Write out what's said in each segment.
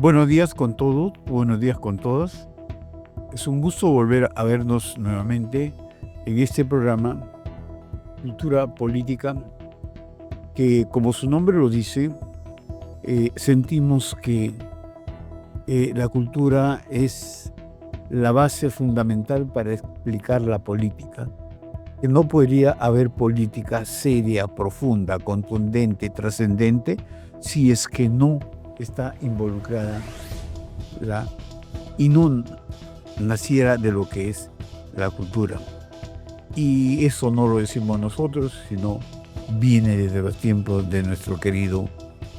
Buenos días con todos, buenos días con todas. Es un gusto volver a vernos nuevamente en este programa Cultura Política, que como su nombre lo dice, sentimos que la cultura es la base fundamental para explicar la política. Que no podría haber política seria, profunda, contundente, trascendente, si es que no está involucrada y no naciera de lo que es la cultura. Y eso no lo decimos nosotros, sino viene desde los tiempos de nuestro querido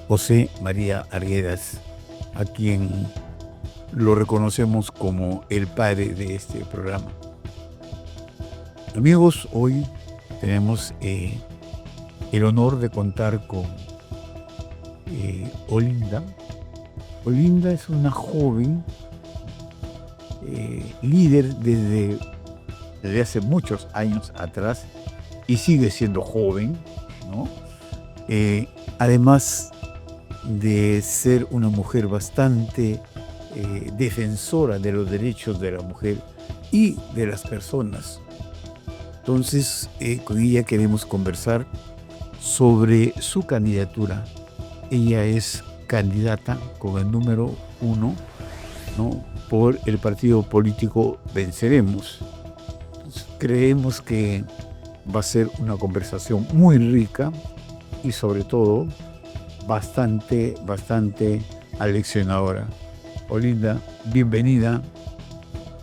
José María Arguedas, a quien lo reconocemos como el padre de este programa. Amigos, hoy tenemos el honor de contar con Olinda. Olinda es una joven líder desde hace muchos años atrás y sigue siendo joven, ¿no? Además de ser una mujer bastante defensora de los derechos de la mujer y de las personas. Entonces, con ella queremos conversar sobre su candidatura. Ella es candidata con el número 1, ¿no?, por el partido político Venceremos. Entonces, creemos que va a ser una conversación muy rica y sobre todo bastante aleccionadora. Olinda, bienvenida.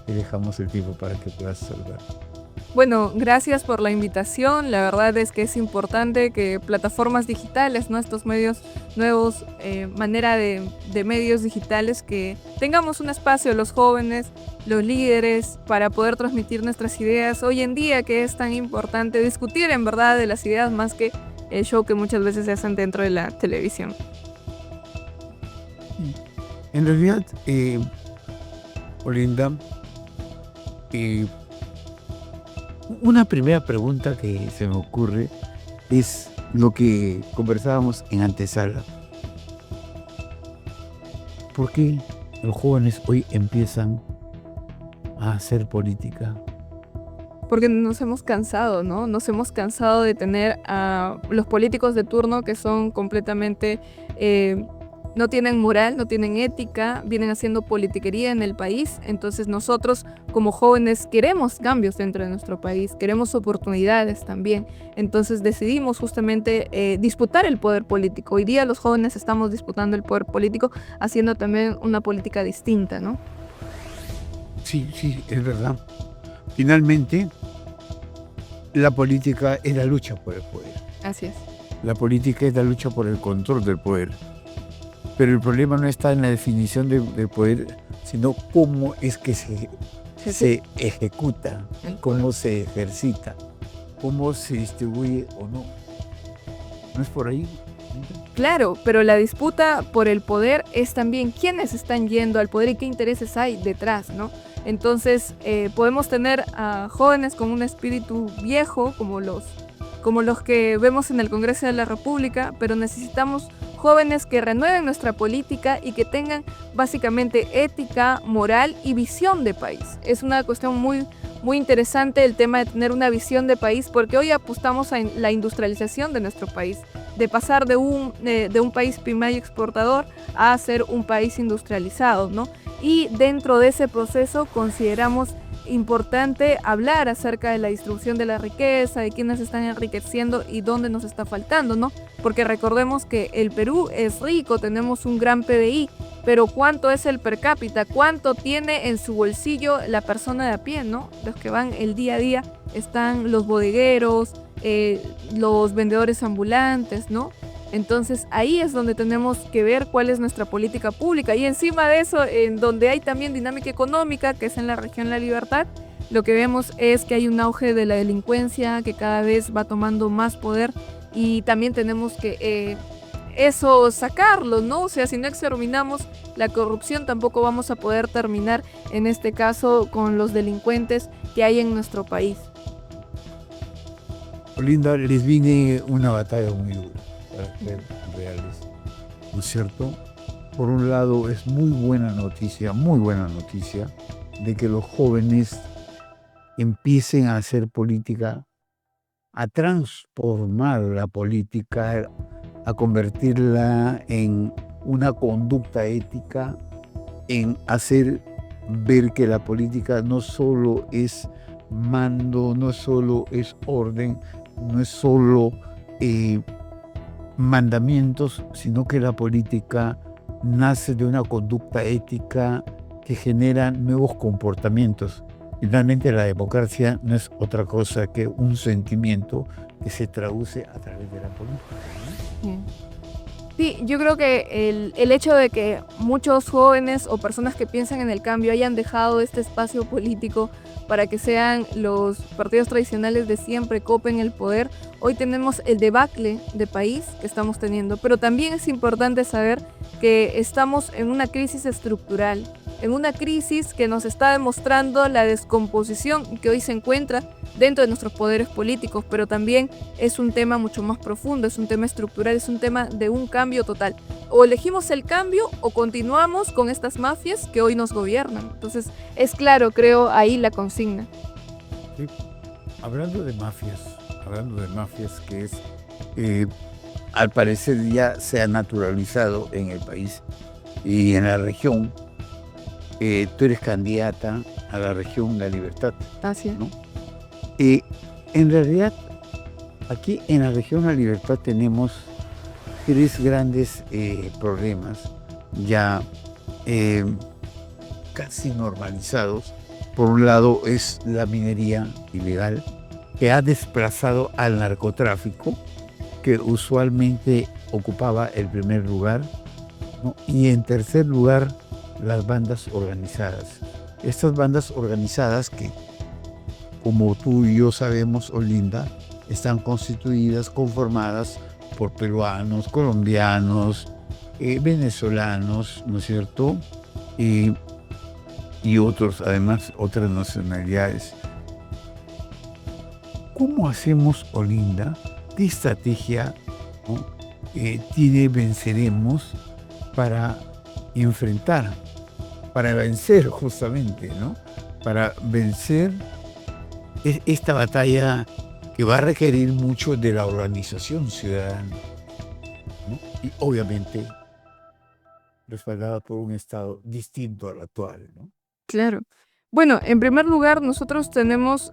Te dejamos el tiempo para que puedas saludar. Bueno, gracias por la invitación. La verdad es que es importante que plataformas digitales, ¿no?, estos medios nuevos, manera de medios digitales, que tengamos un espacio los jóvenes, los líderes, para poder transmitir nuestras ideas. Hoy en día, que es tan importante discutir en verdad de las ideas más que el show que muchas veces se hacen dentro de la televisión. En realidad, Olinda, una primera pregunta que se me ocurre es lo que conversábamos en antesala. ¿Por qué los jóvenes hoy empiezan a hacer política? Porque nos hemos cansado, ¿no? Nos hemos cansado de tener a los políticos de turno que son completamente... no tienen moral, no tienen ética, vienen haciendo politiquería en el país. Entonces nosotros como jóvenes queremos cambios dentro de nuestro país, queremos oportunidades también. Entonces decidimos justamente disputar el poder político. Hoy día los jóvenes estamos disputando el poder político, haciendo también una política distinta, ¿no? Sí, es verdad. Finalmente, la política es la lucha por el poder. Así es. La política es la lucha por el control del poder. Pero el problema no está en la definición del poder, sino cómo es que se ejecuta, cómo se ejercita, cómo se distribuye o no. ¿No es por ahí? Claro, pero la disputa por el poder es también quiénes están yendo al poder y qué intereses hay detrás, ¿no? Entonces, podemos tener a jóvenes con un espíritu viejo, como los que vemos en el Congreso de la República, pero necesitamos jóvenes que renueven nuestra política y que tengan básicamente ética, moral y visión de país. Es una cuestión muy interesante el tema de tener una visión de país, porque hoy apostamos a la industrialización de nuestro país, de pasar de un país primario exportador a ser un país industrializado, ¿no? Y dentro de ese proceso consideramos importante hablar acerca de la distribución de la riqueza, de quiénes están enriqueciendo y dónde nos está faltando, ¿no? Porque recordemos que el Perú es rico, tenemos un gran PBI, pero ¿cuánto es el per cápita? ¿Cuánto tiene en su bolsillo la persona de a pie, ¿no? Los que van el día a día, están los bodegueros, los vendedores ambulantes, ¿no? Entonces ahí es donde tenemos que ver cuál es nuestra política pública, y encima de eso, en donde hay también dinámica económica, que es en la región La Libertad, lo que vemos es que hay un auge de la delincuencia que cada vez va tomando más poder, y también tenemos que eso sacarlo, ¿no? O sea, si no exterminamos la corrupción, tampoco vamos a poder terminar, en este caso, con los delincuentes que hay en nuestro país. Olinda, les viene una batalla muy dura, para ser reales, ¿no es cierto? por un lado es muy buena noticia, de que los jóvenes empiecen a hacer política, a transformar la política, a convertirla en una conducta ética, en hacer ver que la política no solo es mando, no solo es orden, no es solo mandamientos, sino que la política nace de una conducta ética que genera nuevos comportamientos. Finalmente, la democracia no es otra cosa que un sentimiento que se traduce a través de la política. Sí, yo creo que el hecho de que muchos jóvenes o personas que piensan en el cambio hayan dejado este espacio político para que sean los partidos tradicionales de siempre, copen el poder, hoy tenemos el debacle de país que estamos teniendo, pero también es importante saber que estamos en una crisis estructural, en una crisis que nos está demostrando la descomposición que hoy se encuentra dentro de nuestros poderes políticos, pero también es un tema mucho más profundo, es un tema estructural, es un tema de un cambio total. O elegimos el cambio o continuamos con estas mafias que hoy nos gobiernan. Entonces, es claro, creo, ahí la consigna. Sí. Hablando de mafias, que es, al parecer ya se ha naturalizado en el país y en la región. Tú eres candidata a la región La Libertad. Así es. ¿No? En realidad, aquí en la región La Libertad tenemos tres grandes problemas ya casi normalizados. Por un lado es la minería ilegal, que ha desplazado al narcotráfico, que usualmente ocupaba el primer lugar, ¿no? Y en tercer lugar, las bandas organizadas. Estas bandas organizadas que, como tú y yo sabemos, Olinda, están conformadas por peruanos, colombianos, venezolanos, ¿no es cierto? Y otros, además, otras nacionalidades. ¿Cómo hacemos, Olinda? ¿Qué estrategia, ¿no? venceremos para enfrentar, para vencer justamente, ¿no? Para vencer esta batalla que va a requerir mucho de la organización ciudadana, ¿no? Y obviamente respaldada por un Estado distinto al actual, ¿no? Claro. Bueno, en primer lugar, nosotros tenemos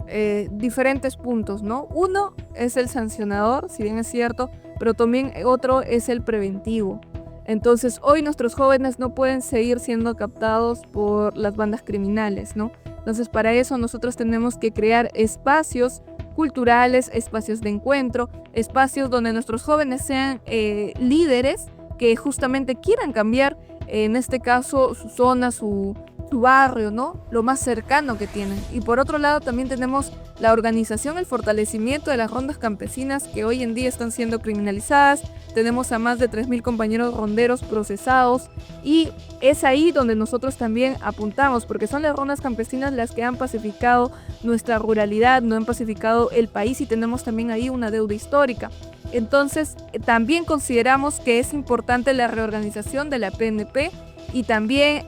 diferentes puntos, ¿no? Uno es el sancionador, si bien es cierto, pero también otro es el preventivo. Entonces, hoy nuestros jóvenes no pueden seguir siendo captados por las bandas criminales, ¿no? Entonces, para eso nosotros tenemos que crear espacios culturales, espacios de encuentro, espacios donde nuestros jóvenes sean líderes que justamente quieran cambiar, en este caso, su zona, su barrio, ¿no? Lo más cercano que tienen. Y por otro lado también tenemos la organización, el fortalecimiento de las rondas campesinas que hoy en día están siendo criminalizadas. Tenemos a más de 3.000 compañeros ronderos procesados y es ahí donde nosotros también apuntamos, porque son las rondas campesinas las que han pacificado nuestra ruralidad, no han pacificado el país y tenemos también ahí una deuda histórica. Entonces, también consideramos que es importante la reorganización de la PNP y también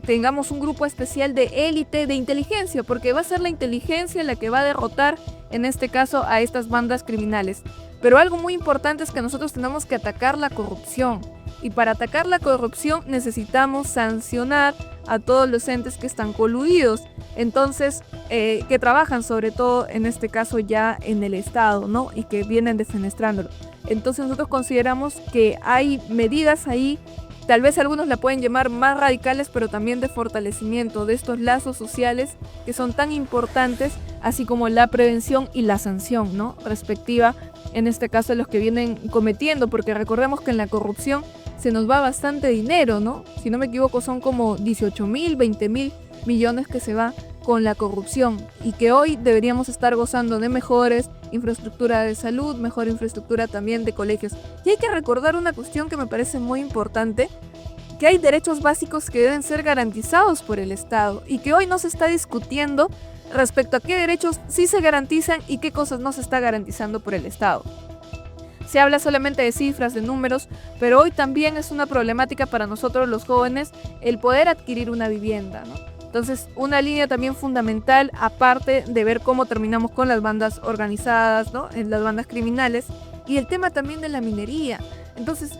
tengamos un grupo especial de élite de inteligencia, porque va a ser la inteligencia la que va a derrotar, en este caso, a estas bandas criminales. Pero algo muy importante es que nosotros tenemos que atacar la corrupción. Y para atacar la corrupción necesitamos sancionar a todos los entes que están coludidos. Entonces, que trabajan sobre todo, en este caso, ya en el Estado, ¿no? Y que vienen defenestrándolo. Entonces nosotros consideramos que hay medidas ahí. Tal vez algunos la pueden llamar más radicales, pero también de fortalecimiento de estos lazos sociales que son tan importantes, así como la prevención y la sanción, ¿no? Respectiva, en este caso, de los que vienen cometiendo, porque recordemos que en la corrupción se nos va bastante dinero, ¿no? Si no me equivoco, son como 18.000, 20.000 millones que se va con la corrupción y que hoy deberíamos estar gozando de mejores infraestructura de salud, mejor infraestructura también de colegios. Y hay que recordar una cuestión que me parece muy importante, que hay derechos básicos que deben ser garantizados por el Estado y que hoy no se está discutiendo respecto a qué derechos sí se garantizan y qué cosas no se está garantizando por el Estado. Se habla solamente de cifras, de números, pero hoy también es una problemática para nosotros los jóvenes el poder adquirir una vivienda, ¿no? Entonces, una línea también fundamental, aparte de ver cómo terminamos con las bandas organizadas, ¿no? En las bandas criminales, y el tema también de la minería. Entonces,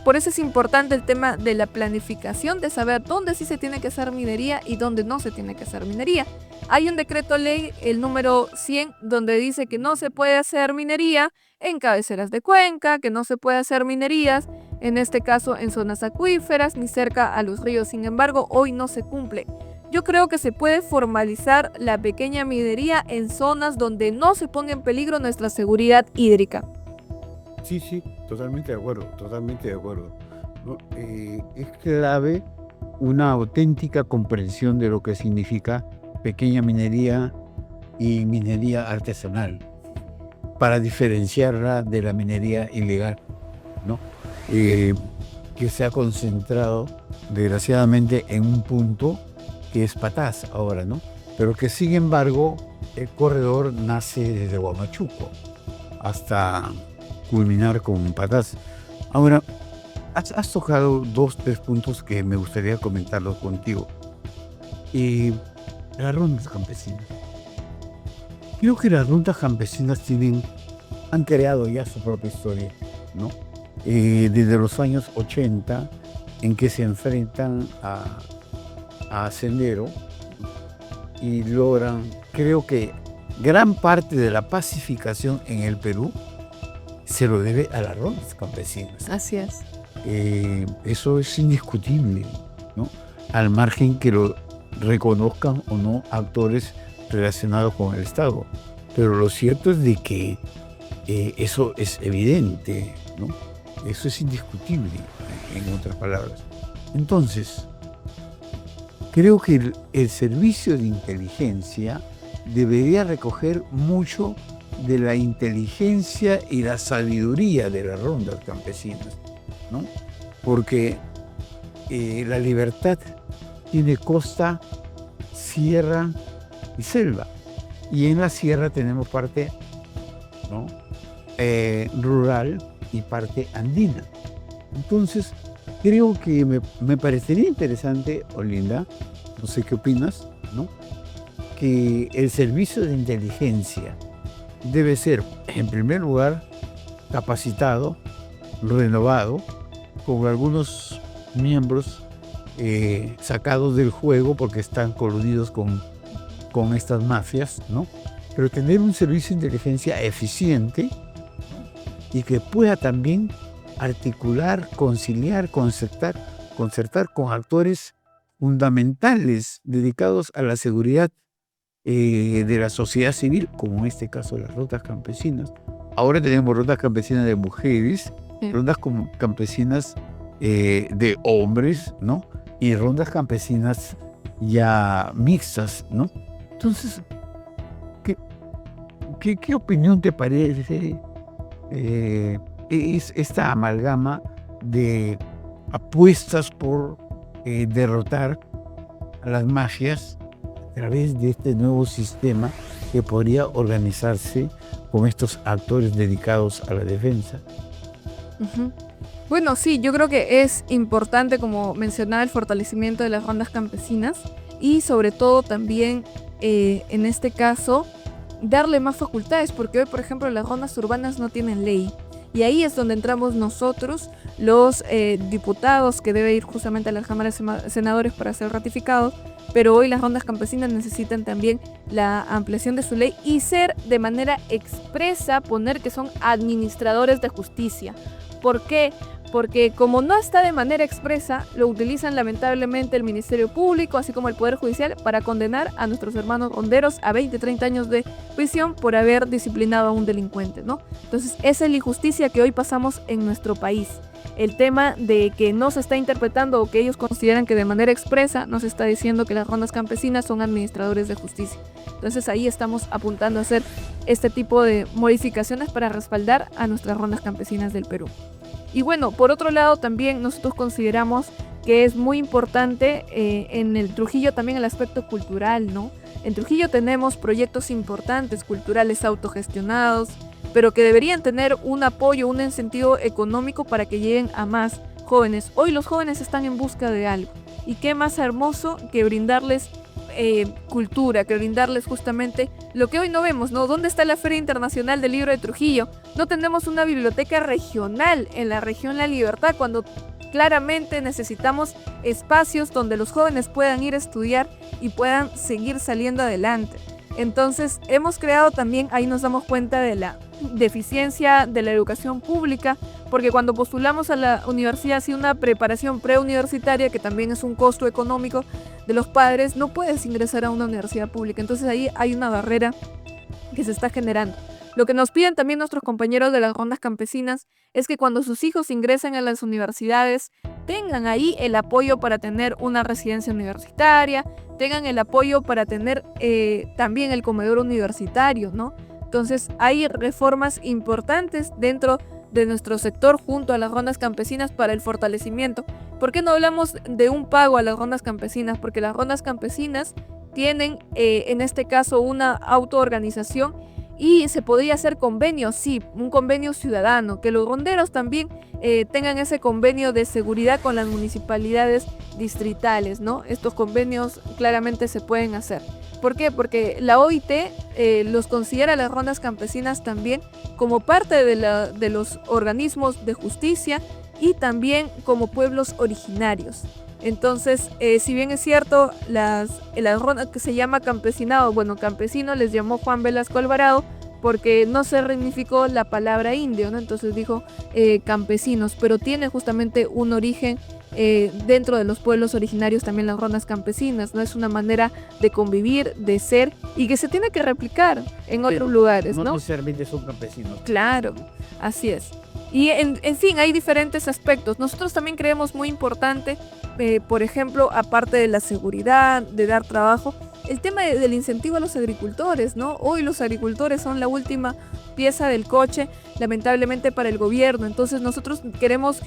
por eso es importante el tema de la planificación, de saber dónde sí se tiene que hacer minería y dónde no se tiene que hacer minería. Hay un decreto ley, el número 100, donde dice que no se puede hacer minería en cabeceras de cuenca, que no se puede hacer minerías, en este caso en zonas acuíferas ni cerca a los ríos. Sin embargo, hoy no se cumple. Yo creo que se puede formalizar la pequeña minería en zonas donde no se ponga en peligro nuestra seguridad hídrica. Sí, sí, totalmente de acuerdo, totalmente de acuerdo. ¿No? Es clave una auténtica comprensión de lo que significa pequeña minería y minería artesanal para diferenciarla de la minería ilegal, ¿no? Que se ha concentrado desgraciadamente en un punto que es Patás ahora, ¿no? Pero que sin embargo el corredor nace desde Huamachuco hasta culminar con Patás. Ahora, has tocado 2-3 puntos que me gustaría comentarlos contigo. Las rondas campesinas. Creo que las rondas campesinas han creado ya su propia historia, ¿no? Desde los años 80, en que se enfrentan a Sendero y logran, creo que gran parte de la pacificación en el Perú se lo debe a las rondas campesinas. Así es. Eso es indiscutible, ¿no? Al margen que lo reconozcan o no actores relacionados con el Estado. Pero lo cierto es de que eso es evidente, ¿no? Eso es indiscutible, en otras palabras. Entonces, creo que el servicio de inteligencia debería recoger mucho de la inteligencia y la sabiduría de las rondas campesinas, ¿no? Porque la libertad tiene costa, sierra y selva. Y en la sierra tenemos parte, ¿no? Rural y parte andina. Entonces, creo que me parecería interesante, Olinda, no sé qué opinas, ¿no? Que el servicio de inteligencia debe ser, en primer lugar, capacitado, renovado, con algunos miembros sacados del juego porque están coludidos con estas mafias, ¿no? Pero tener un servicio de inteligencia eficiente, ¿no? Y que pueda también articular, conciliar, concertar con actores fundamentales dedicados a la seguridad de la sociedad civil, como en este caso las rondas campesinas. Ahora tenemos rondas campesinas de mujeres, Sí. rondas campesinas de hombres, ¿no? Y rondas campesinas ya mixtas, ¿no? Entonces, ¿qué opinión te parece es esta amalgama de apuestas por derrotar a las mafias a través de este nuevo sistema que podría organizarse con estos actores dedicados a la defensa? Ujú. Bueno, sí, yo creo que es importante, como mencionaba, el fortalecimiento de las rondas campesinas y sobre todo también, en este caso, darle más facultades, porque hoy, por ejemplo, las rondas urbanas no tienen ley. Y ahí es donde entramos nosotros, los diputados, que debe ir justamente a las cámaras de senadores para ser ratificados, pero hoy las rondas campesinas necesitan también la ampliación de su ley y ser de manera expresa, poner que son administradores de justicia. ¿Por qué? Porque como no está de manera expresa, lo utilizan lamentablemente el Ministerio Público, así como el Poder Judicial, para condenar a nuestros hermanos ronderos a 20, 30 años de prisión por haber disciplinado a un delincuente, ¿no? Entonces, esa es la injusticia que hoy pasamos en nuestro país. El tema de que no se está interpretando o que ellos consideran que de manera expresa no se está diciendo que las rondas campesinas son administradores de justicia. Entonces, ahí estamos apuntando a hacer este tipo de modificaciones para respaldar a nuestras rondas campesinas del Perú. Y bueno, por otro lado también nosotros consideramos que es muy importante en el Trujillo también el aspecto cultural, ¿no? En Trujillo tenemos proyectos importantes culturales autogestionados, pero que deberían tener un apoyo, un incentivo económico para que lleguen a más jóvenes. Hoy los jóvenes están en busca de algo, y qué más hermoso que brindarles cultura, que brindarles justamente lo que hoy no vemos, ¿no? ¿Dónde está la Feria Internacional del Libro de Trujillo? No tenemos una biblioteca regional en la región La Libertad, cuando claramente necesitamos espacios donde los jóvenes puedan ir a estudiar y puedan seguir saliendo adelante. Entonces hemos creado también, ahí nos damos cuenta de la deficiencia de la educación pública, porque cuando postulamos a la universidad, si una preparación preuniversitaria, que también es un costo económico de los padres, no puedes ingresar a una universidad pública. Entonces ahí hay una barrera que se está generando. Lo que nos piden también nuestros compañeros de las rondas campesinas es que cuando sus hijos ingresen a las universidades tengan ahí el apoyo para tener una residencia universitaria, tengan el apoyo para tener también el comedor universitario, ¿no? Entonces hay reformas importantes dentro de nuestro sector junto a las rondas campesinas para el fortalecimiento. ¿Por qué no hablamos de un pago a las rondas campesinas? Porque las rondas campesinas tienen en este caso una autoorganización y se podría hacer convenio, sí, un convenio ciudadano, que los ronderos también tengan ese convenio de seguridad con las municipalidades distritales, ¿no? Estos convenios claramente se pueden hacer. ¿Por qué? Porque la OIT los considera las rondas campesinas también como parte de los organismos de justicia y también como pueblos originarios. Entonces, si bien es cierto, las rondas que se llama campesinado, bueno, campesino les llamó Juan Velasco Alvarado porque no se resignificó la palabra indio, ¿no? Entonces dijo campesinos, pero tiene justamente un origen dentro de los pueblos originarios también las rondas campesinas, ¿no? Es una manera de convivir, de ser y que se tiene que replicar en otros lugares, ¿no? No necesariamente son campesinos. Claro, así es. Y en fin, hay diferentes aspectos. Nosotros también creemos muy importante, por ejemplo, aparte de la seguridad, de dar trabajo, el tema del incentivo a los agricultores, ¿no? Hoy los agricultores son la última pieza del coche, lamentablemente, para el gobierno. Entonces nosotros queremos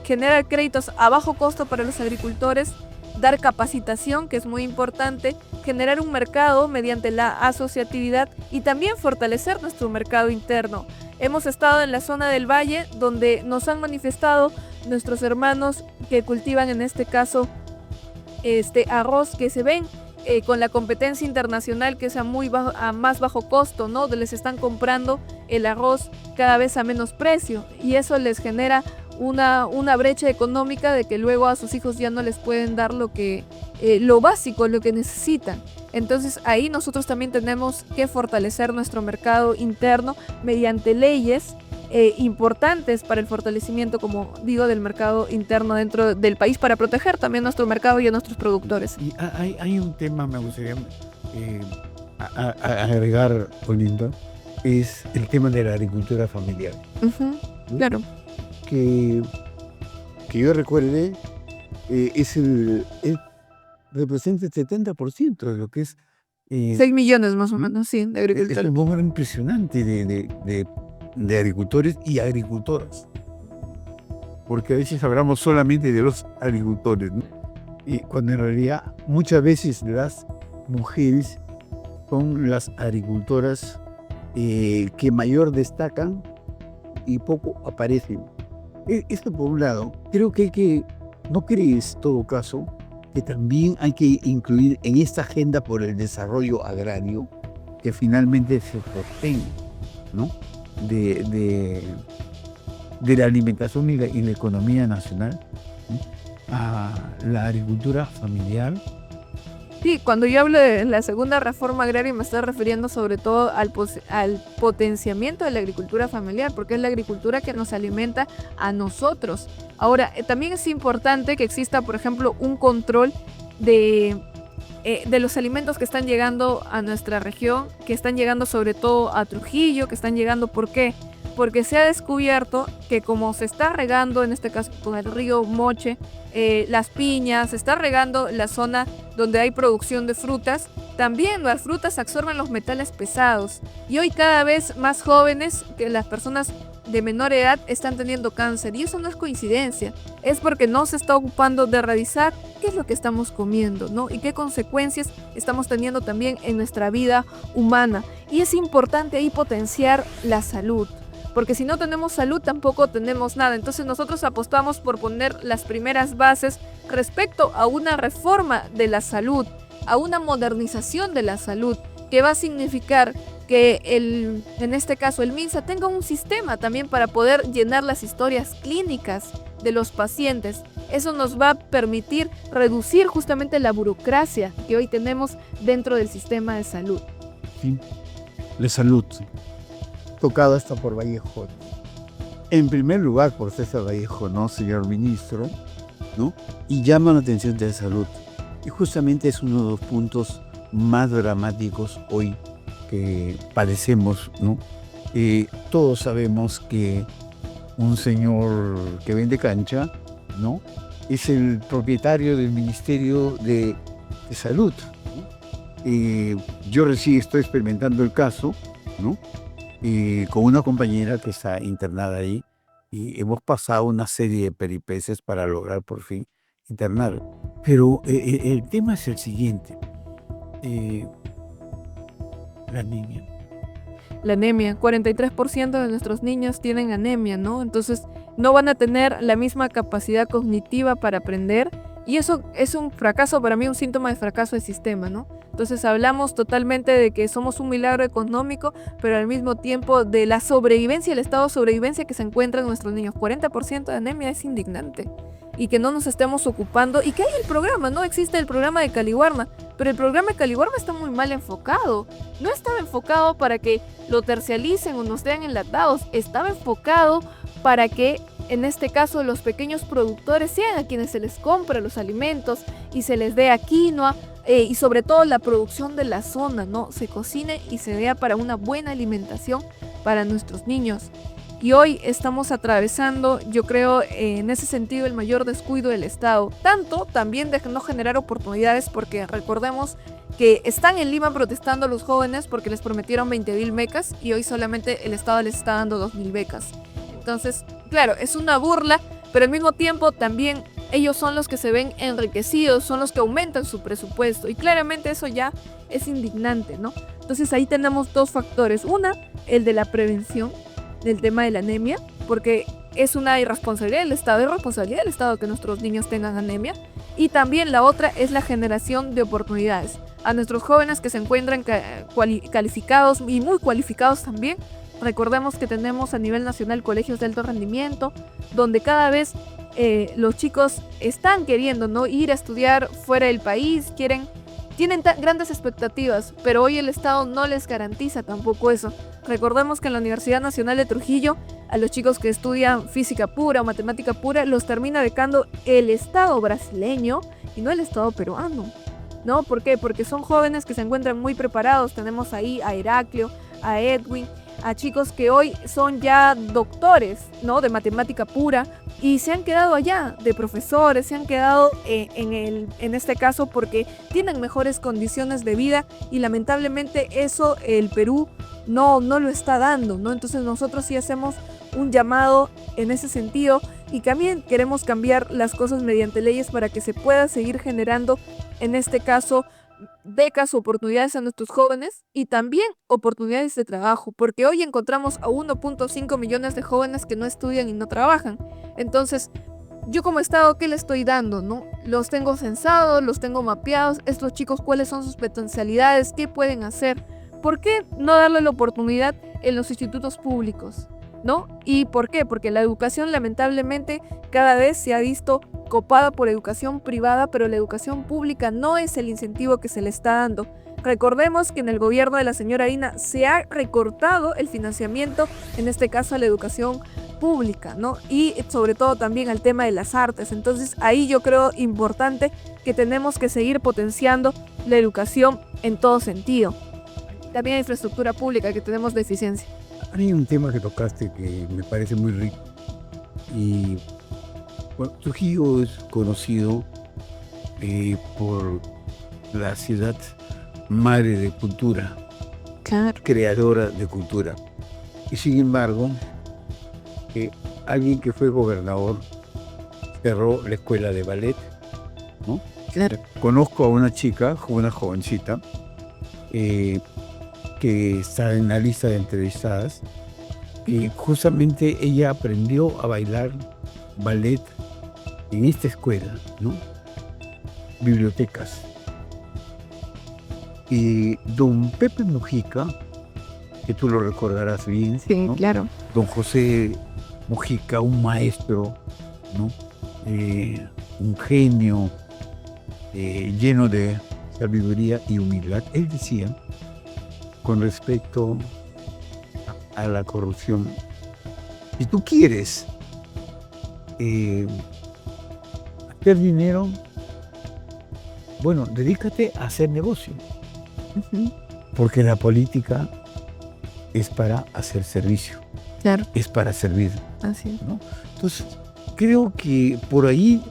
generar créditos a bajo costo para los agricultores, dar capacitación, que es muy importante, generar un mercado mediante la asociatividad y también fortalecer nuestro mercado interno. Hemos estado en la zona del valle donde nos han manifestado nuestros hermanos que cultivan en este caso arroz, que se ven con la competencia internacional que es a más bajo costo, ¿no? Les están comprando el arroz cada vez a menos precio y eso les genera una brecha económica de que luego a sus hijos ya no les pueden dar lo básico, lo que necesitan. Entonces ahí nosotros también tenemos que fortalecer nuestro mercado interno mediante leyes importantes para el fortalecimiento, como digo, del mercado interno dentro del país para proteger también nuestro mercado y a nuestros productores. Y hay un tema, me gustaría agregar, Olinda, es el tema de la agricultura familiar. Uh-huh, ¿sí? Claro. Que yo recuerde, representa el 70% de lo que es 6 millones más o menos, sí, de es agricultores. un número impresionante de agricultores y agricultoras. Porque a veces hablamos solamente de los agricultores, ¿no? Y cuando en realidad muchas veces las mujeres son las agricultoras que mayor destacan y poco aparecen. Esto por un lado. Creo que no crees, en todo caso, que también hay que incluir en esta agenda por el desarrollo agrario que finalmente se sostenga, ¿no? de la alimentación y la economía nacional, ¿sí? A la agricultura familiar. Sí, cuando yo hablo de la segunda reforma agraria me estoy refiriendo sobre todo al potenciamiento de la agricultura familiar, porque es la agricultura que nos alimenta a nosotros. Ahora, también es importante que exista, por ejemplo, un control de los alimentos que están llegando a nuestra región, que están llegando sobre todo a Trujillo, que están llegando, ¿por qué? Porque se ha descubierto que como se está regando, en este caso con el río Moche, las piñas, se está regando la zona donde hay producción de frutas, también las frutas absorben los metales pesados. Y hoy cada vez más jóvenes, que las personas de menor edad están teniendo cáncer. Y eso no es coincidencia, es porque no se está ocupando de revisar qué es lo que estamos comiendo, ¿no? Y qué consecuencias estamos teniendo también en nuestra vida humana. Y es importante ahí potenciar la salud, porque si no tenemos salud tampoco tenemos nada. Entonces nosotros apostamos por poner las primeras bases respecto a una reforma de la salud, a una modernización de la salud, que va a significar que en este caso el MINSA tenga un sistema también para poder llenar las historias clínicas de los pacientes. Eso nos va a permitir reducir justamente la burocracia que hoy tenemos dentro del sistema de salud. Sí, la salud, tocada hasta por Vallejo. En primer lugar, por César Vallejo, ¿no, señor ministro? ¿No? Y llama la atención de la salud. Y justamente es uno de los puntos más dramáticos hoy que padecemos, ¿no? Todos sabemos que un señor que vende cancha, ¿no?, es el propietario del Ministerio de Salud, ¿no? Yo recién estoy experimentando el caso, ¿no?, con una compañera que está internada ahí, y hemos pasado una serie de peripecias para lograr por fin internar. Pero el tema es el siguiente. La anemia. La anemia, 43% de nuestros niños tienen anemia, ¿no? Entonces no van a tener la misma capacidad cognitiva para aprender, y eso es un fracaso, para mí un síntoma de fracaso del sistema, ¿no? Entonces hablamos totalmente de que somos un milagro económico, pero al mismo tiempo de la sobrevivencia, el estado de sobrevivencia que se encuentran nuestros niños. 40% de anemia es indignante. Y que no nos estemos ocupando, y que hay el programa, ¿no? Existe el programa de Caliwarma, pero el programa de Caliwarma está muy mal enfocado. No estaba enfocado para que lo tercialicen o nos den enlatados, estaba enfocado para que, en este caso, los pequeños productores sean a quienes se les compra los alimentos y se les dé quinoa, y sobre todo la producción de la zona, ¿no? Se cocine y se vea para una buena alimentación para nuestros niños. Y hoy estamos atravesando, yo creo, en ese sentido, el mayor descuido del Estado. Tanto también de no generar oportunidades, porque recordemos que están en Lima protestando los jóvenes porque les prometieron 20.000 becas y hoy solamente el Estado les está dando 2.000 becas. Entonces, claro, es una burla, pero al mismo tiempo también ellos son los que se ven enriquecidos, son los que aumentan su presupuesto, y claramente eso ya es indignante, ¿no? Entonces ahí tenemos dos factores. Una, el de la prevención del tema de la anemia, porque es una irresponsabilidad del Estado, es responsabilidad del Estado que nuestros niños tengan anemia. Y también la otra es la generación de oportunidades a nuestros jóvenes que se encuentran calificados y muy cualificados también. Recordemos que tenemos a nivel nacional colegios de alto rendimiento, donde cada vez los chicos están queriendo, ¿no?, ir a estudiar fuera del país, tienen grandes expectativas, pero hoy el Estado no les garantiza tampoco eso. Recordemos que en la Universidad Nacional de Trujillo, a los chicos que estudian física pura o matemática pura, los termina becando el Estado brasileño y no el Estado peruano, ¿no? ¿Por qué? Porque son jóvenes que se encuentran muy preparados. Tenemos ahí a Heraclio, a Edwin, a chicos que hoy son ya doctores, ¿no?, de matemática pura, y se han quedado allá de profesores, se han quedado en este caso porque tienen mejores condiciones de vida, y lamentablemente eso el Perú no lo está dando, ¿no? Entonces nosotros sí hacemos un llamado en ese sentido, y también queremos cambiar las cosas mediante leyes para que se pueda seguir generando, en este caso, becas, oportunidades a nuestros jóvenes, y también oportunidades de trabajo, porque hoy encontramos a 1.5 millones de jóvenes que no estudian y no trabajan. Entonces, yo como Estado, ¿qué le estoy dando, no? Los tengo censados, los tengo mapeados, estos chicos, ¿cuáles son sus potencialidades? ¿Qué pueden hacer? ¿Por qué no darle la oportunidad en los institutos públicos, ¿no? ¿Y por qué? Porque la educación, lamentablemente, cada vez se ha visto copada por educación privada, pero la educación pública no es el incentivo que se le está dando. Recordemos que en el gobierno de la señora Dina se ha recortado el financiamiento, en este caso a la educación pública, ¿no? Y sobre todo también al tema de las artes. Entonces ahí yo creo importante que tenemos que seguir potenciando la educación en todo sentido. También infraestructura pública, que tenemos deficiencia. Hay un tema que tocaste que me parece muy rico. Y bueno, Trujillo es conocido por la ciudad madre de cultura, Claro. creadora de cultura. Y sin embargo, alguien que fue gobernador cerró la escuela de ballet, ¿no? Claro. Conozco a una chica, una jovencita, que está en la lista de entrevistadas, y justamente ella aprendió a bailar ballet en esta escuela, ¿no? Bibliotecas. Y don Pepe Mujica, que tú lo recordarás bien, Sí, ¿no? claro. Don José Mujica, un maestro, ¿no? Un genio, lleno de sabiduría y humildad. Él decía, con respecto a la corrupción, si tú quieres hacer dinero, bueno, dedícate a hacer negocio, Ujú. porque la política es para hacer servicio, Claro, es para servir, así es. ¿no? Entonces, creo que por ahí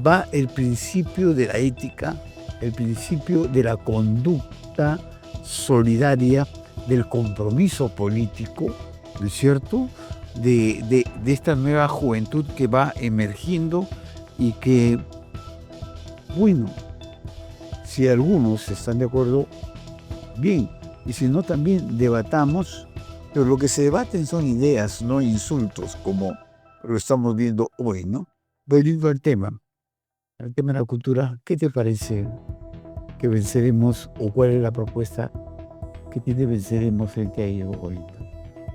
va el principio de la ética, el principio de la conducta solidaria, del compromiso político, ¿no es cierto?, de esta nueva juventud que va emergiendo y que, bueno, si algunos están de acuerdo, bien, y si no, también debatamos, pero lo que se debaten son ideas, no insultos, como lo estamos viendo hoy, ¿no? Volviendo al tema de la cultura, ¿qué te parece que venceremos o cuál es la propuesta que tiene venceremos frente a ello ahorita?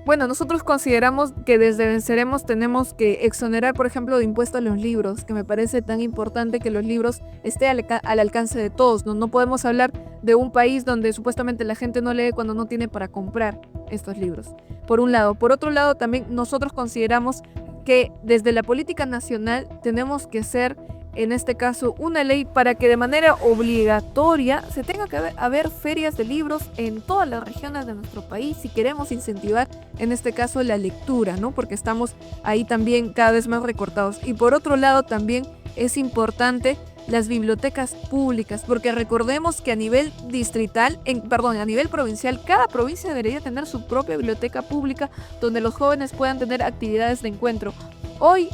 Bueno, nosotros consideramos que desde Venceremos tenemos que exonerar, por ejemplo, de impuesto a los libros, que me parece tan importante que los libros estén al alcance de todos, ¿no? No podemos hablar de un país donde supuestamente la gente no lee cuando no tiene para comprar estos libros, por un lado. Por otro lado, también nosotros consideramos que desde la política nacional tenemos que ser, en este caso, una ley para que de manera obligatoria se tenga que haber ferias de libros en todas las regiones de nuestro país si queremos incentivar, en este caso, la lectura, ¿no? Porque estamos ahí también cada vez más recortados. Y por otro lado también es importante las bibliotecas públicas, porque recordemos que a nivel distrital, a nivel provincial, cada provincia debería tener su propia biblioteca pública donde los jóvenes puedan tener actividades de encuentro. Hoy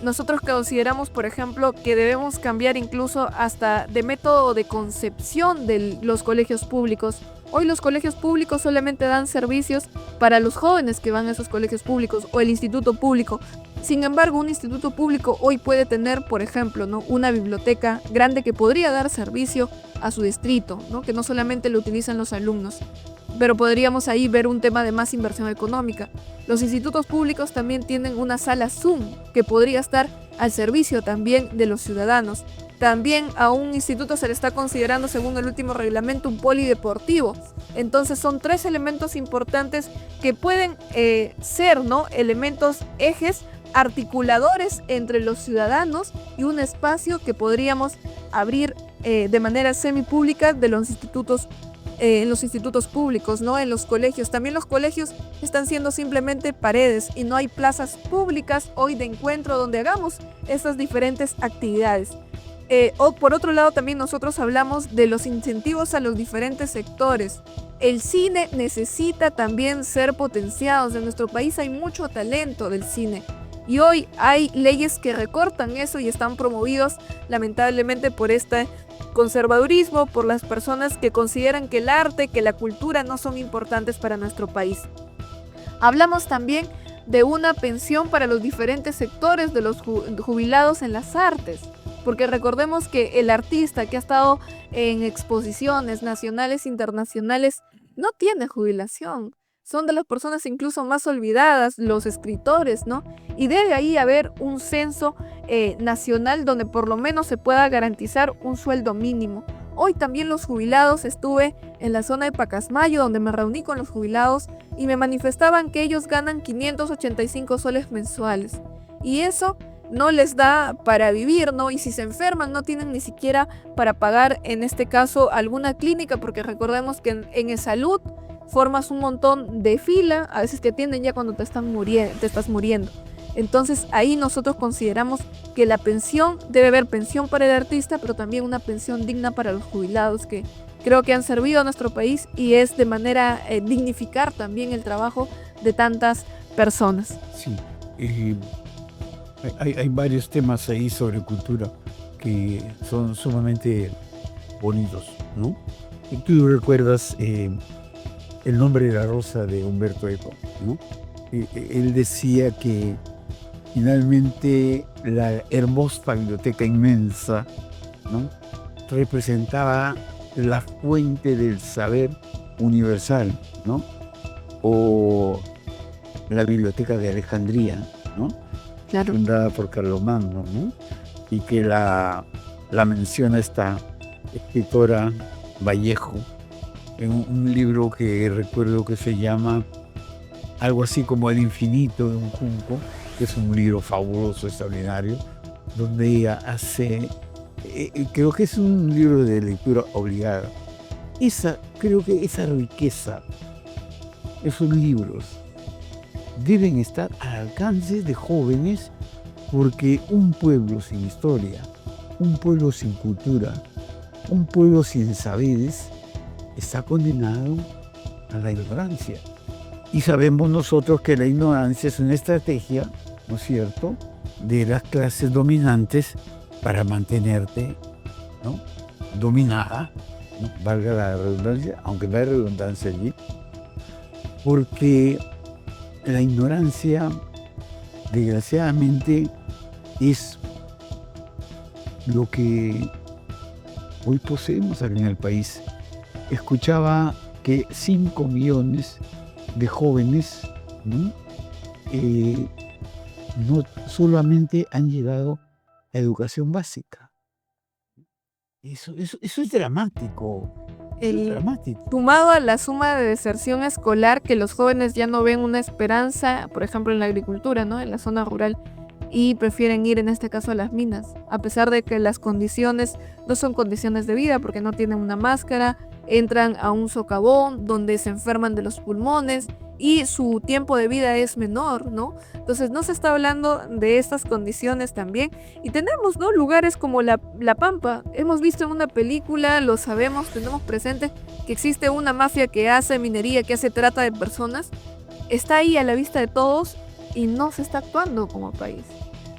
nosotros consideramos, por ejemplo, que debemos cambiar incluso hasta de método de concepción de los colegios públicos. Hoy los colegios públicos solamente dan servicios para los jóvenes que van a esos colegios públicos o el instituto público. Sin embargo, un instituto público hoy puede tener, por ejemplo, ¿no?, una biblioteca grande que podría dar servicio a su distrito, ¿no?, que no solamente lo utilizan los alumnos. Pero podríamos ahí ver un tema de más inversión económica. Los institutos públicos también tienen una sala Zoom que podría estar al servicio también de los ciudadanos. También a un instituto se le está considerando, según el último reglamento, un polideportivo. Entonces son tres elementos importantes que pueden ser, ¿no?, elementos, ejes articuladores entre los ciudadanos y un espacio que podríamos abrir de manera semipública de los institutos en los institutos públicos, ¿no?, en los colegios. También los colegios están siendo simplemente paredes y no hay plazas públicas hoy de encuentro donde hagamos estas diferentes actividades. O por otro lado, también nosotros hablamos de los incentivos a los diferentes sectores. El cine necesita también ser potenciado. En nuestro país hay mucho talento del cine. Y hoy hay leyes que recortan eso y están promovidos lamentablemente por este conservadurismo, por las personas que consideran que el arte, que la cultura no son importantes para nuestro país. Hablamos también de una pensión para los diferentes sectores de los jubilados en las artes, porque recordemos que el artista que ha estado en exposiciones nacionales e internacionales no tiene jubilación. Son de las personas incluso más olvidadas, los escritores, ¿no? Y debe ahí haber un censo nacional donde por lo menos se pueda garantizar un sueldo mínimo. Hoy también los jubilados, estuve en la zona de Pacasmayo donde me reuní con los jubilados y me manifestaban que ellos ganan 585 soles mensuales. Y eso no les da para vivir, ¿no? Y si se enferman no tienen ni siquiera para pagar, en este caso, alguna clínica, porque recordemos que en salud formas un montón de fila, a veces te atienden ya cuando te estás muriendo. Entonces ahí nosotros consideramos que la pensión, debe haber pensión para el artista, pero también una pensión digna para los jubilados que creo que han servido a nuestro país y es de manera dignificar también el trabajo de tantas personas. Sí, hay varios temas ahí sobre cultura que son sumamente bonitos, ¿no? Y tú recuerdas El nombre de la rosa de Humberto Eco, ¿no? Él decía que finalmente la hermosa biblioteca inmensa, ¿no?, representaba la fuente del saber universal, ¿no? O la biblioteca de Alejandría, ¿no?, Claro. fundada por Carlomagno, ¿no? Y que la menciona esta escritora Vallejo en un libro que recuerdo que se llama algo así como El infinito de un junco, que es un libro fabuloso, extraordinario, donde ella hace, creo que es un libro de lectura obligada. Creo que esa riqueza, esos libros, deben estar al alcance de jóvenes, porque un pueblo sin historia, un pueblo sin cultura, un pueblo sin saberes, está condenado a la ignorancia. Y sabemos nosotros que la ignorancia es una estrategia, ¿no es cierto?, de las clases dominantes para mantenerte, ¿no?, dominada, ¿no?, valga la redundancia, aunque no hay redundancia allí, porque la ignorancia, desgraciadamente, es lo que hoy poseemos aquí en el país. Escuchaba que 5 millones de jóvenes, ¿no?, no solamente han llegado a educación básica. Eso es dramático. Eso es dramático. Sumado a la suma de deserción escolar, que los jóvenes ya no ven una esperanza, por ejemplo en la agricultura, ¿no?, en la zona rural, y prefieren ir en este caso a las minas, a pesar de que las condiciones no son condiciones de vida, porque no tienen una máscara, entran a un socavón donde se enferman de los pulmones y su tiempo de vida es menor, ¿no? Entonces no se está hablando de estas condiciones también. Y tenemos, ¿no?, lugares como la Pampa. Hemos visto en una película, lo sabemos, tenemos presente que existe una mafia que hace minería, que hace trata de personas. Está ahí a la vista de todos y no se está actuando como país,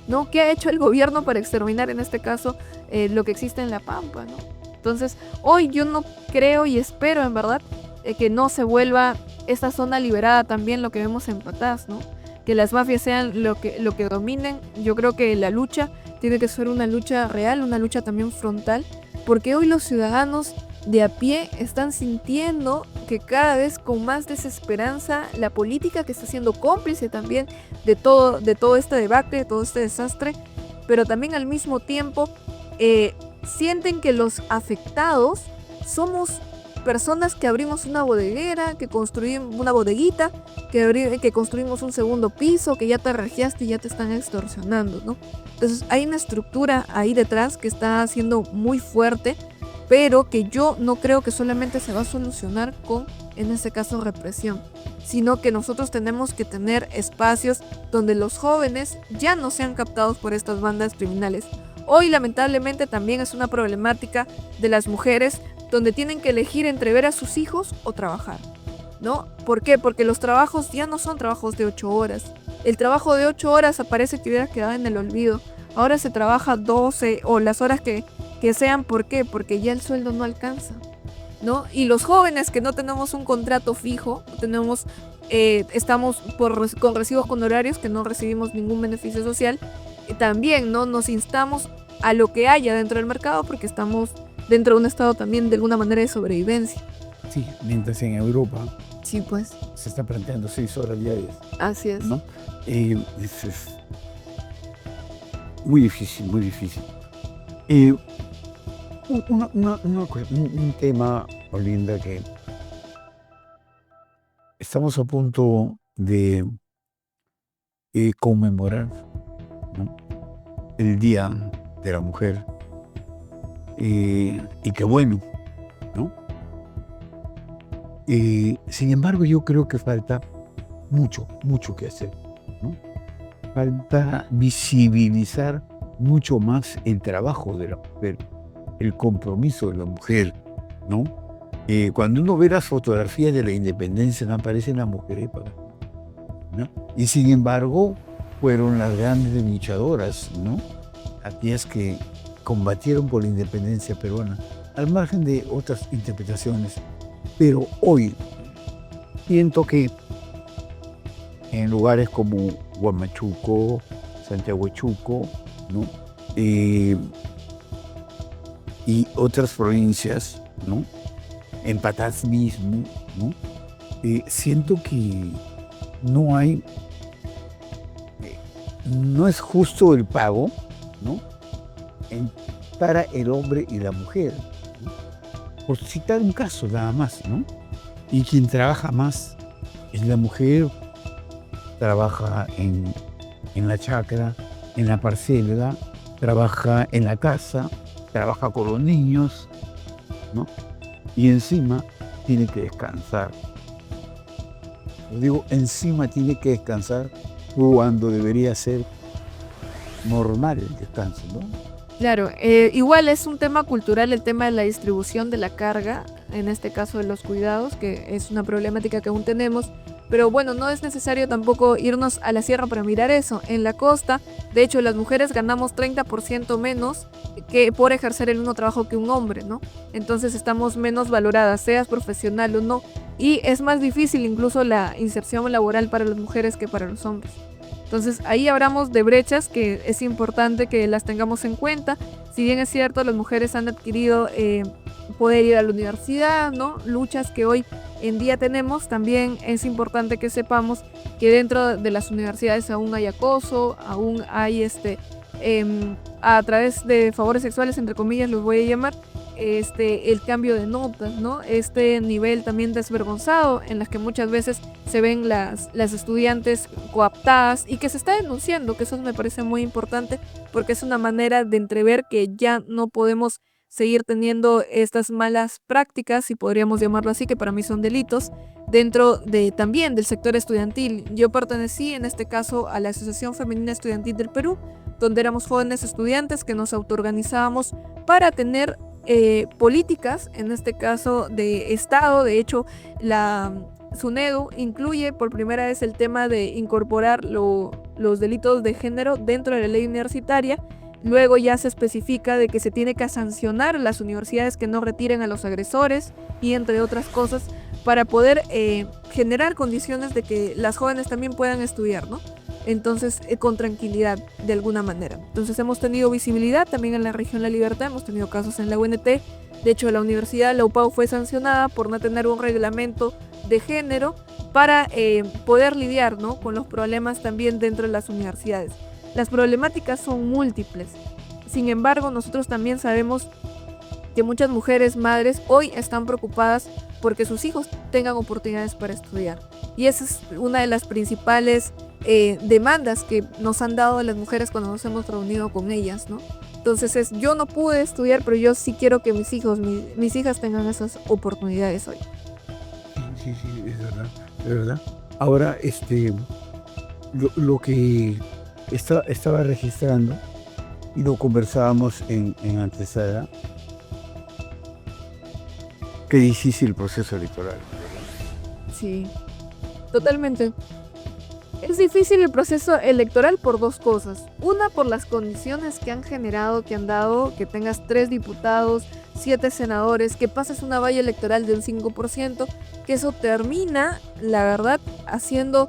¿no? ¿Qué ha hecho el gobierno para exterminar en este caso lo que existe en la Pampa, ¿no? Entonces, hoy yo no creo y espero en verdad que no se vuelva esta zona liberada también lo que vemos en Patás, ¿no? Que las mafias sean lo que dominen. Yo creo que la lucha tiene que ser una lucha real, una lucha también frontal, porque hoy los ciudadanos de a pie están sintiendo que cada vez con más desesperanza la política, que está siendo cómplice también de todo este debacle, de todo este desastre, pero también al mismo tiempo sienten que los afectados somos personas que abrimos una bodeguera, que construimos una bodeguita, que construimos un segundo piso, que ya te regiaste y ya te están extorsionando, ¿no? Entonces hay una estructura ahí detrás que está siendo muy fuerte, pero que yo no creo que solamente se va a solucionar con, en este caso, represión, sino que nosotros tenemos que tener espacios donde los jóvenes ya no sean captados por estas bandas criminales. Hoy lamentablemente también es una problemática de las mujeres, donde tienen que elegir entre ver a sus hijos o trabajar, ¿no? ¿Por qué? Porque los trabajos ya no son trabajos de 8 horas. El trabajo de 8 horas parece que hubiera quedado en el olvido. Ahora se trabaja 12 o las horas que sean. ¿Por qué? Porque ya el sueldo no alcanza, ¿no? Y los jóvenes que no tenemos un contrato fijo, estamos con recibos con horarios, que no recibimos ningún beneficio social, también, ¿no?, nos instamos a lo que haya dentro del mercado, porque estamos dentro de un estado también de alguna manera de sobrevivencia. Sí, mientras en Europa Sí, pues. se está planteando 6 horas diarias, Así es. ¿no? Es muy difícil, muy difícil. Un tema, Olinda, que estamos a punto de conmemorar, ¿no?, el Día de la Mujer, y qué bueno, ¿no? Sin embargo, yo creo que falta mucho, mucho que hacer, ¿no? Falta visibilizar mucho más el trabajo de la mujer, el compromiso de la mujer, ¿no? Cuando uno ve las fotografías de la independencia, no aparecen las mujeres, ¿no? Y sin embargo, fueron las grandes luchadoras, ¿no? Aquellas que combatieron por la independencia peruana, al margen de otras interpretaciones. Pero hoy siento que en lugares como Huamachuco, Santiago Chuco, ¿no? Y otras provincias, ¿no? En Patás mismo, ¿no? Siento que no hay, no es justo el pago, ¿no? Para el hombre y la mujer, ¿no? Por citar un caso nada más, ¿no? Y quien trabaja más es la mujer, trabaja en la chacra, en la parcela, trabaja en la casa, trabaja con los niños, ¿no? Y encima tiene que descansar. Lo digo, encima tiene que descansar cuando debería ser normal el descanso, ¿no? Claro, igual es un tema cultural el tema de la distribución de la carga, en este caso de los cuidados, que es una problemática que aún tenemos, pero bueno, no es necesario tampoco irnos a la sierra para mirar eso. En la costa, de hecho, las mujeres ganamos 30% menos que por ejercer el mismo trabajo que un hombre, ¿no? Entonces estamos menos valoradas, seas profesional o no, y es más difícil incluso la inserción laboral para las mujeres que para los hombres. Entonces ahí hablamos de brechas que es importante que las tengamos en cuenta. Si bien es cierto, las mujeres han adquirido poder ir a la universidad, ¿no? Luchas que hoy en día tenemos, también es importante que sepamos que dentro de las universidades aún hay acoso, aún hay a través de favores sexuales, entre comillas, los voy a llamar, el cambio de notas, ¿no? Este nivel también desvergonzado en las que muchas veces se ven las estudiantes cooptadas y que se está denunciando, que eso me parece muy importante porque es una manera de entrever que ya no podemos seguir teniendo estas malas prácticas, si podríamos llamarlo así, que para mí son delitos, dentro de también del sector estudiantil. Yo pertenecí en este caso a la Asociación Femenina Estudiantil del Perú, donde éramos jóvenes estudiantes que nos autoorganizábamos para tener políticas, en este caso de Estado. De hecho, la SUNEDU incluye por primera vez el tema de incorporar los delitos de género dentro de la ley universitaria. Luego ya se especifica de que se tiene que sancionar a las universidades que no retiren a los agresores y entre otras cosas para poder generar condiciones de que las jóvenes también puedan estudiar, ¿no? Entonces, con tranquilidad, de alguna manera. Entonces, hemos tenido visibilidad también en la región La Libertad, hemos tenido casos en la UNT. De hecho, la universidad, la UPAU, fue sancionada por no tener un reglamento de género para poder lidiar, ¿no?, con los problemas también dentro de las universidades. Las problemáticas son múltiples. Sin embargo, nosotros también sabemos que muchas mujeres madres hoy están preocupadas porque sus hijos tengan oportunidades para estudiar. Y esa es una de las principales demandas que nos han dado las mujeres cuando nos hemos reunido con ellas, ¿no? Entonces yo no pude estudiar, pero yo sí quiero que mis hijos, mis hijas tengan esas oportunidades hoy. Sí, es verdad, es verdad. Ahora, lo que estaba registrando y lo conversábamos en antesala, qué difícil el proceso electoral, ¿verdad? Sí, totalmente. Es difícil el proceso electoral por dos cosas. Una, por las condiciones que han generado, que han dado, que tengas 3 diputados, 7 senadores, que pases una valla electoral del 5%, que eso termina, la verdad, haciendo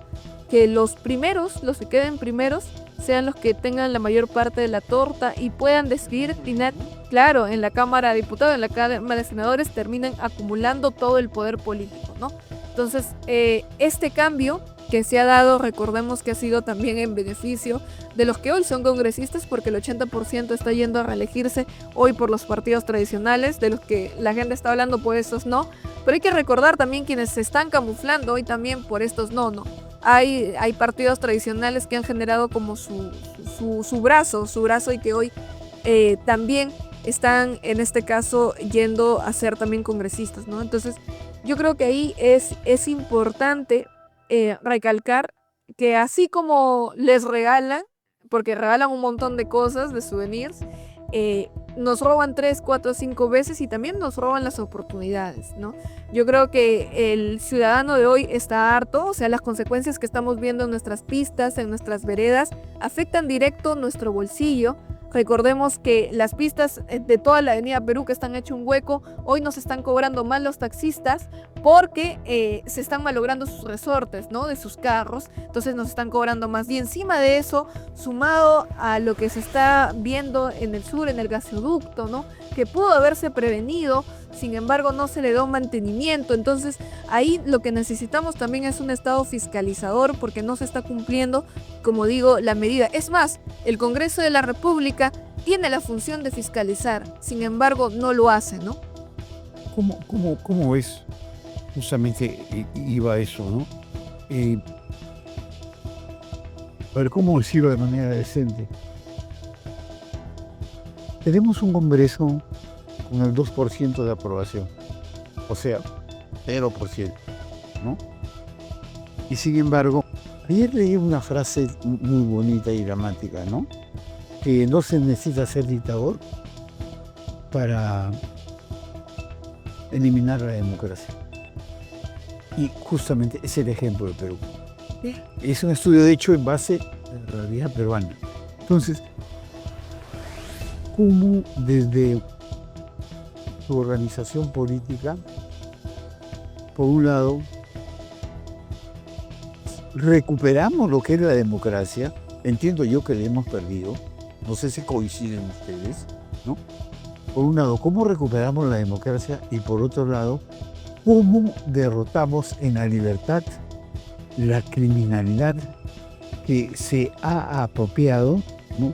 que los primeros, los que queden primeros, sean los que tengan la mayor parte de la torta y puedan decidir, claro, en la Cámara de Diputados, en la Cámara de Senadores, terminan acumulando todo el poder político, ¿no? Entonces, este cambio que se ha dado, recordemos que ha sido también en beneficio de los que hoy son congresistas, porque el 80% está yendo a reelegirse hoy por los partidos tradicionales, de los que la gente está hablando, por estos no, pero hay que recordar también quienes se están camuflando hoy también por estos no. Hay partidos tradicionales que han generado como su brazo y que hoy también están en este caso yendo a ser también congresistas, ¿no? Entonces yo creo que ahí es importante recalcar que así como les regalan, porque regalan un montón de cosas, de souvenirs, nos roban 3, 4, 5 veces y también nos roban las oportunidades, ¿no? Yo creo que el ciudadano de hoy está harto, o sea, las consecuencias que estamos viendo en nuestras pistas, en nuestras veredas, afectan directo nuestro bolsillo. Recordemos que las pistas de toda la avenida Perú que están hecho un hueco, hoy nos están cobrando mal los taxistas porque se están malogrando sus resortes, ¿no? De sus carros, entonces nos están cobrando más. Y encima de eso, sumado a lo que se está viendo en el sur, en el gasoducto, ¿no? Que pudo haberse prevenido, sin embargo no se le da un mantenimiento. Entonces ahí lo que necesitamos también es un estado fiscalizador porque no se está cumpliendo, como digo, la medida. Es más, el Congreso de la República tiene la función de fiscalizar, sin embargo no lo hace, ¿no? ¿Cómo es? Justamente iba a eso, ¿no? A ver, ¿cómo decirlo de manera decente? Tenemos un Congreso con el 2% de aprobación, o sea, 0%, ¿no? Y sin embargo, ayer leí una frase muy bonita y dramática, ¿no? Que no se necesita ser dictador para eliminar la democracia. Y justamente es el ejemplo de Perú. Es un estudio hecho en base a la realidad peruana. Entonces, ¿cómo desde su organización política, por un lado, recuperamos lo que era la democracia? Entiendo yo que la hemos perdido, no sé si coinciden ustedes, ¿no? Por un lado, ¿cómo recuperamos la democracia? Y por otro lado, ¿cómo derrotamos en la libertad la criminalidad que se ha apropiado, ¿no?,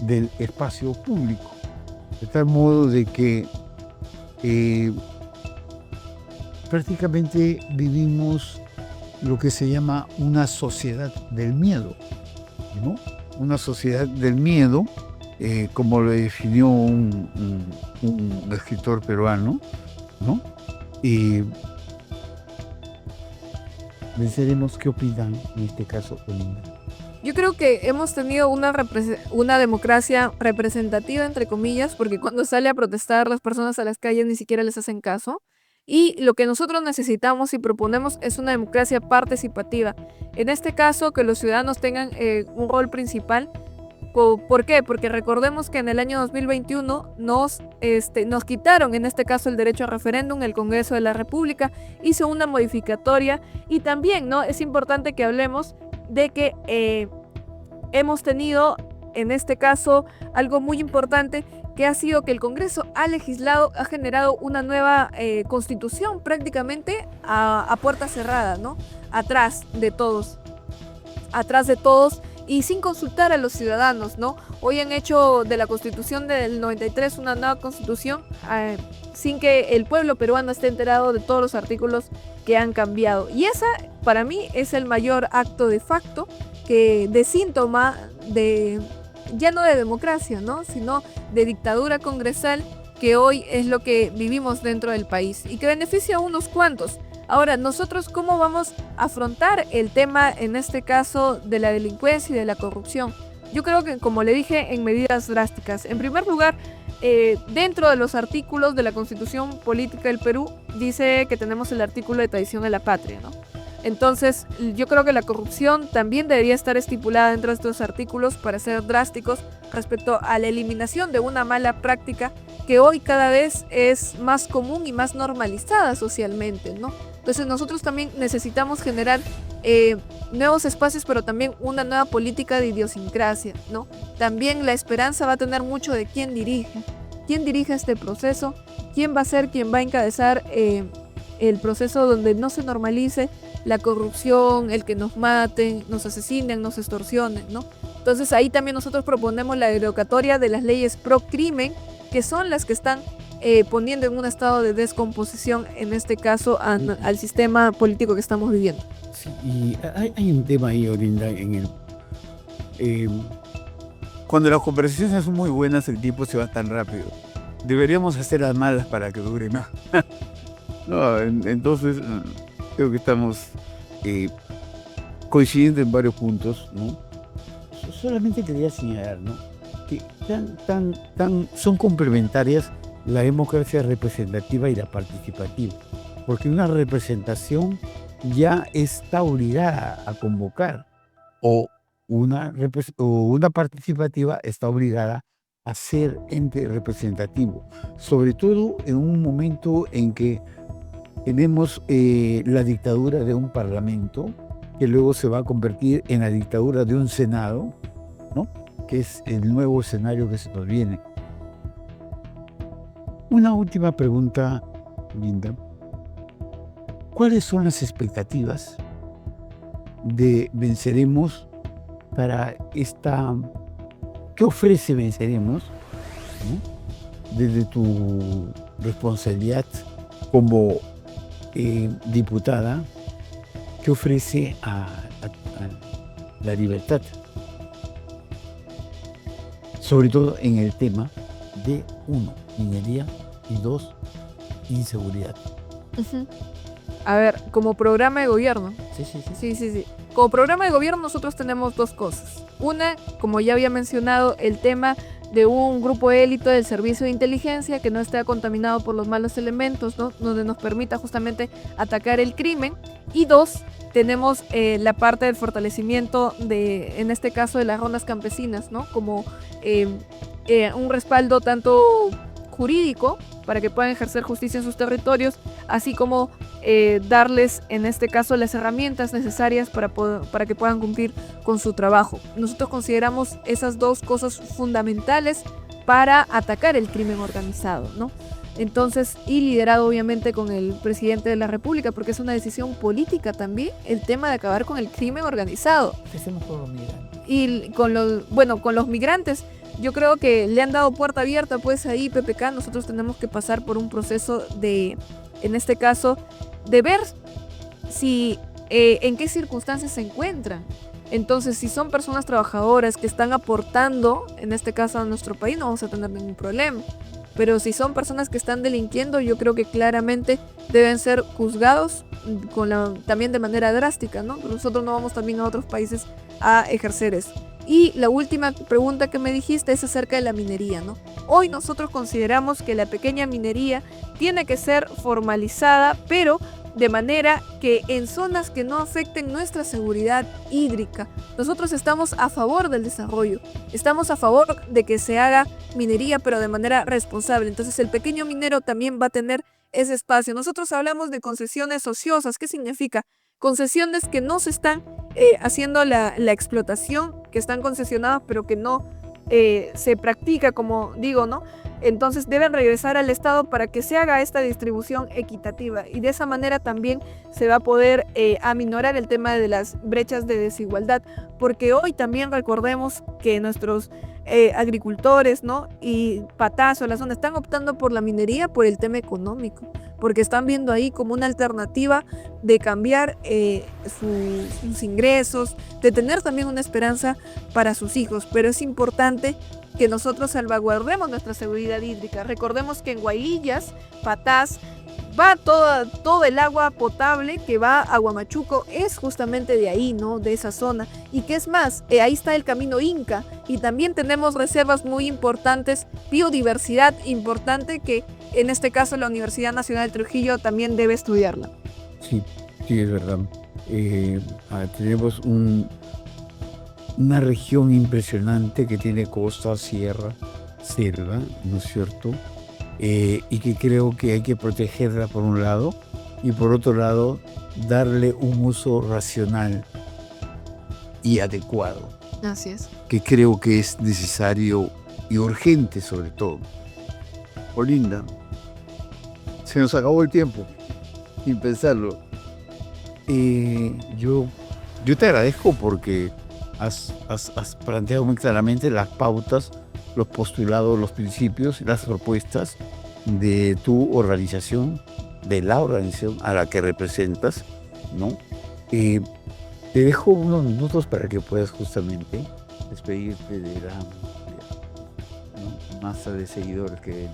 del espacio público? De tal modo de que prácticamente vivimos lo que se llama una sociedad del miedo, ¿no? Una sociedad del miedo, como lo definió un escritor peruano, ¿no? Y venceremos. ¿Qué opinan en este caso, Olinda? Yo creo que hemos tenido una democracia representativa, entre comillas, porque cuando sale a protestar las personas a las calles ni siquiera les hacen caso. Y lo que nosotros necesitamos y proponemos es una democracia participativa. En este caso, que los ciudadanos tengan un rol principal. ¿Por qué? Porque recordemos que en el año 2021 nos quitaron, en este caso, el derecho a referéndum. El Congreso de la República hizo una modificatoria y también, ¿no?, es importante que hablemos de que hemos tenido, en este caso, algo muy importante, que ha sido que el Congreso ha legislado, ha generado una nueva constitución prácticamente a puerta cerrada, ¿no? Atrás de todos y sin consultar a los ciudadanos, ¿no? Hoy han hecho de la Constitución del 93 una nueva constitución sin que el pueblo peruano esté enterado de todos los artículos que han cambiado. Y esa, para mí, es el mayor acto de facto, de síntoma de, ya no de democracia, ¿no?, sino de dictadura congresal, que hoy es lo que vivimos dentro del país y que beneficia a unos cuantos. Ahora, nosotros, ¿cómo vamos a afrontar el tema, en este caso, de la delincuencia y de la corrupción? Yo creo que, como le dije, en medidas drásticas. En primer lugar, dentro de los artículos de la Constitución Política del Perú, dice que tenemos el artículo de traición a la patria, ¿no? Entonces, yo creo que la corrupción también debería estar estipulada dentro de estos artículos para ser drásticos respecto a la eliminación de una mala práctica que hoy cada vez es más común y más normalizada socialmente, ¿no? Entonces nosotros también necesitamos generar nuevos espacios, pero también una nueva política de idiosincrasia, ¿no? También la esperanza va a tener mucho de quién dirige este proceso, quién va a ser quien va a encabezar el proceso donde no se normalice la corrupción, el que nos maten, nos asesinen, nos extorsionen, ¿no? Entonces ahí también nosotros proponemos la derogatoria de las leyes pro crimen, que son las que están poniendo en un estado de descomposición, en este caso, al sistema político que estamos viviendo. Sí, y hay un tema ahí, Olinda, cuando las conversaciones son muy buenas, el tiempo se va tan rápido. Deberíamos hacer las malas para que dure más. No, entonces creo que estamos coincidiendo en varios puntos, ¿no? Solamente quería señalar, ¿no?, que son complementarias la democracia representativa y la participativa, porque una representación ya está obligada a convocar, o una participativa está obligada a ser ente representativo, sobre todo en un momento en que tenemos la dictadura de un parlamento que luego se va a convertir en la dictadura de un senado, ¿no? Que es el nuevo escenario que se nos viene. Una última pregunta, Linda. ¿Cuáles son las expectativas de Venceremos para esta... ¿Qué ofrece Venceremos, ¿no? Desde tu responsabilidad como diputada? ¿Qué ofrece a la libertad? Sobre todo en el tema de, 1, minería, y 2, inseguridad. A ver, como programa de gobierno. Sí. Como programa de gobierno nosotros tenemos 2 cosas. Una, como ya había mencionado, el tema de un grupo élite del servicio de inteligencia que no esté contaminado por los malos elementos, ¿no? Donde nos permita justamente atacar el crimen. Y 2, tenemos la parte del fortalecimiento de, en este caso, de las rondas campesinas, ¿no? Como un respaldo tanto jurídico para que puedan ejercer justicia en sus territorios, así como darles, en este caso, las herramientas necesarias para que puedan cumplir con su trabajo. Nosotros consideramos esas 2 cosas fundamentales para atacar el crimen organizado, ¿no? Entonces, y liderado obviamente con el presidente de la República, porque es una decisión política también, el tema de acabar con el crimen organizado. Empecemos con los migrantes. Y con los migrantes, yo creo que le han dado puerta abierta, pues ahí PPK, nosotros tenemos que pasar por un proceso de, en este caso, de ver si, en qué circunstancias se encuentran. Entonces, si son personas trabajadoras que están aportando, en este caso a nuestro país, no vamos a tener ningún problema. Pero si son personas que están delinquiendo, yo creo que claramente deben ser juzgados también de manera drástica, ¿no? Nosotros no vamos también a otros países a ejercer eso. Y la última pregunta que me dijiste es acerca de la minería, ¿no? Hoy nosotros consideramos que la pequeña minería tiene que ser formalizada, pero de manera que en zonas que no afecten nuestra seguridad hídrica. Nosotros estamos a favor del desarrollo, estamos a favor de que se haga minería, pero de manera responsable. Entonces el pequeño minero también va a tener ese espacio. Nosotros hablamos de concesiones ociosas. ¿Qué significa? Concesiones que no se están haciendo la explotación, que están concesionadas, pero que no se practica, como digo, ¿no? Entonces deben regresar al Estado para que se haga esta distribución equitativa, y de esa manera también se va a poder aminorar el tema de las brechas de desigualdad, porque hoy también recordemos que nuestros agricultores, ¿no? Y Patazo, la zona, están optando por la minería por el tema económico, porque están viendo ahí como una alternativa de cambiar sus ingresos, de tener también una esperanza para sus hijos. Pero es importante que nosotros salvaguardemos nuestra seguridad hídrica. Recordemos que en Guailillas, Patás, va todo el agua potable que va a Huamachuco, es justamente de ahí, ¿no? De esa zona. Y que es más, ahí está el camino Inca, y también tenemos reservas muy importantes, biodiversidad importante, que en este caso la Universidad Nacional de Trujillo también debe estudiarla. Sí, es verdad. Tenemos una región impresionante que tiene costa, sierra, selva, ¿no es cierto? Y que creo que hay que protegerla por un lado, y por otro lado darle un uso racional y adecuado. Así es. Que creo que es necesario y urgente, sobre todo. Olinda, se nos acabó el tiempo, sin pensarlo. Yo te agradezco porque has planteado muy claramente las pautas, los postulados, los principios, las propuestas de tu organización, de la organización a la que representas, ¿no? Te dejo unos minutos para que puedas justamente despedirte de la masa de seguidores que...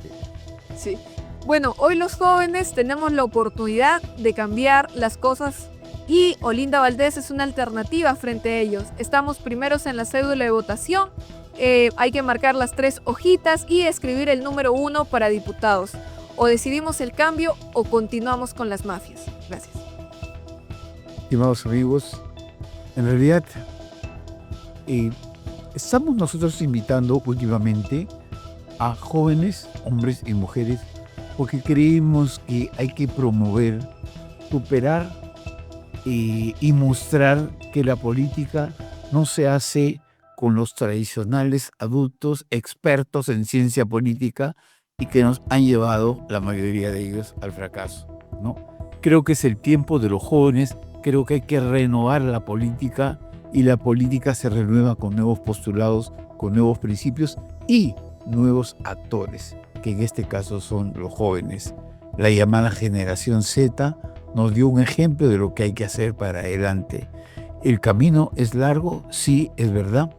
Sí. Bueno, hoy los jóvenes tenemos la oportunidad de cambiar las cosas y Olinda Valdés es una alternativa frente a ellos. Estamos primeros en la cédula de votación, hay que marcar las 3 hojitas y escribir el número 1 para diputados. O decidimos el cambio o continuamos con las mafias. Gracias. Estimados amigos, en realidad estamos nosotros invitando últimamente a jóvenes, hombres y mujeres, porque creemos que hay que promover, superar y mostrar que la política no se hace con los tradicionales adultos expertos en ciencia política y que nos han llevado, la mayoría de ellos, al fracaso, ¿no? Creo que es el tiempo de los jóvenes, creo que hay que renovar la política y la política se renueva con nuevos postulados, con nuevos principios y nuevos actores, que en este caso son los jóvenes. La llamada generación Z nos dio un ejemplo de lo que hay que hacer para adelante. El camino es largo, sí, es verdad,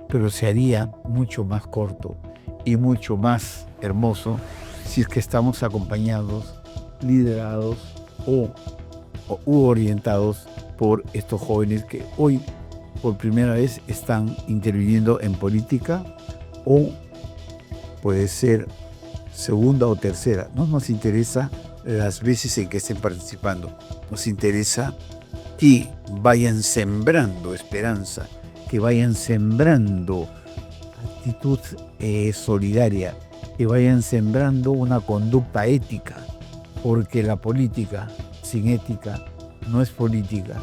pero se haría mucho más corto y mucho más hermoso si es que estamos acompañados, liderados u orientados por estos jóvenes que hoy por primera vez están interviniendo en política o puede ser segunda o tercera. No nos interesa las veces en que estén participando, nos interesa que vayan sembrando esperanza, que vayan sembrando actitud solidaria, que vayan sembrando una conducta ética, porque la política sin ética no es política,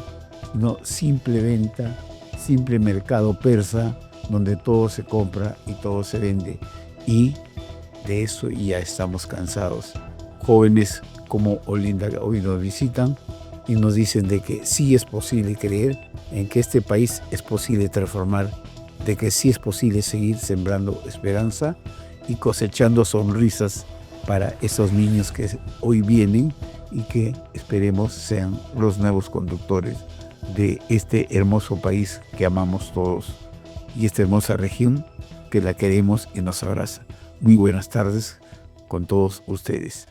sino simple venta, simple mercado persa, donde todo se compra y todo se vende. Y de eso ya estamos cansados. Jóvenes como Olinda hoy nos visitan y nos dicen de que sí es posible creer en que este país es posible transformar, de que sí es posible seguir sembrando esperanza y cosechando sonrisas para esos niños que hoy vienen y que esperemos sean los nuevos conductores de este hermoso país que amamos todos y esta hermosa región que la queremos y nos abraza. Muy buenas tardes con todos ustedes.